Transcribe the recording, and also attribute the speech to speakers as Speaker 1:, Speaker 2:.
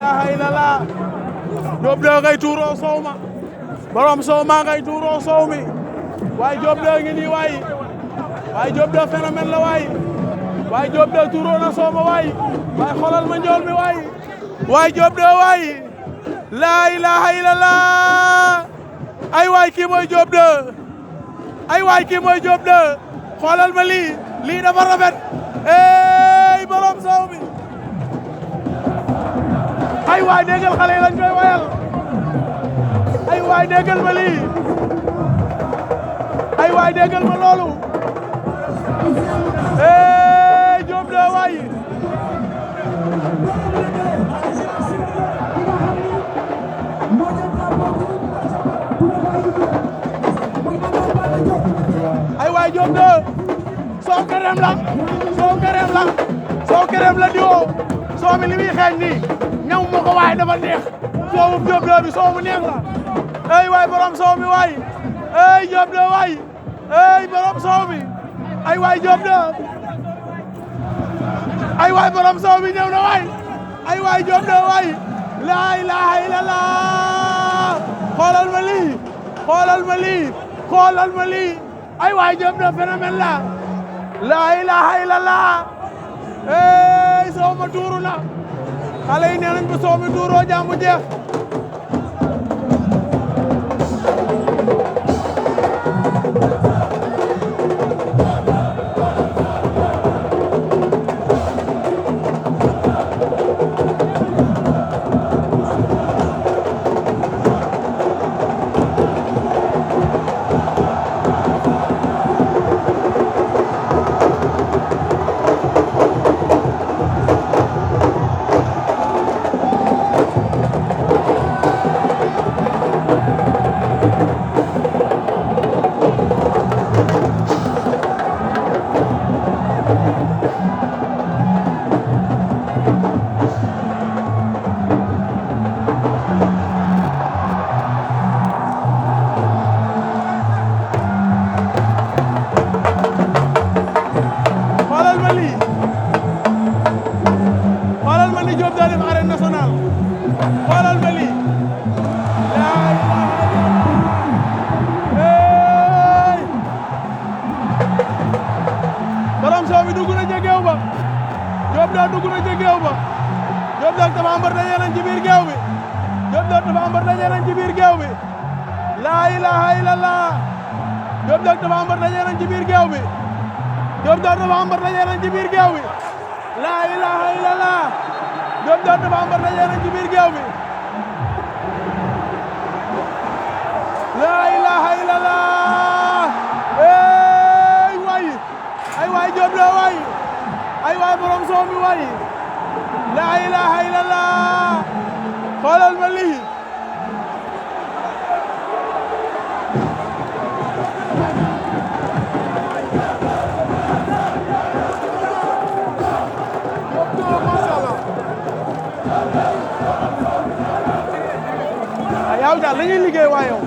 Speaker 1: ilaha illallah Diop 2 ngay tuuroo soow ma borom soow maa ngay tuuroo soow mi waaye Diop 2 ngi nii waaye Diop 2 phénomène la waaye Diop 2 tuuroo na soow ma waaye xoolal ma njool mi waaye Diop 2 waaye laa ilaha illallah ay waay kii mooy Diop 2 ay waay kii mooy Diop 2 xoolal ma lii dafa rafet ey borom soow mi ay waay déggal xale yi lañ koy wayal ay waay déggal ma lii ay waay déggal ma loolu Diop 2 waay ay waay Diop 2 soo kerem la diwoo soo mi li muy xeeñ nii ñaw ma ko waaye dafa neex soowu Diop 2 bi soowu neex la ay waay borom soow mi waay ay Diop 2 waay ay borom soow mi ay waay Diop 2 ay waay borom soow mi ñëw na waay ay waay Diop 2 waay laa ilaha illallah xoolal ma lii ay waay Diop 2 phénomène la laa ilaha illallah ey soow ma tuuru na xale yi nee nañ bu soow mi tuuroo jàmm jeex xoolal ma li Diop 2 def arène nationale xoolal ma lii borom soow mi dugg na ca géew ba Diop 2 dugg na ca géew ba Diop 2 Tapha Mbeur daje nañ ci biir géew bi Diop 2 Tapha Mbeur daje nañ ci biir géew bi laa ilaha illallah Diop 2 Tapha Mbeur daje nañ ci biir géew bi Diop 2 Tapha Mbeur daje nañ ci biir géew bi laa ilaha illallah Diop 2 Tapha Mbeur daje nañ ci biir géew bi laa ilaha illallah ay waay Diop 2 waay ay waay borom soow mi waay laa ilaha illallah xoolal ma lii yow daal la ñuy liggéey waa yow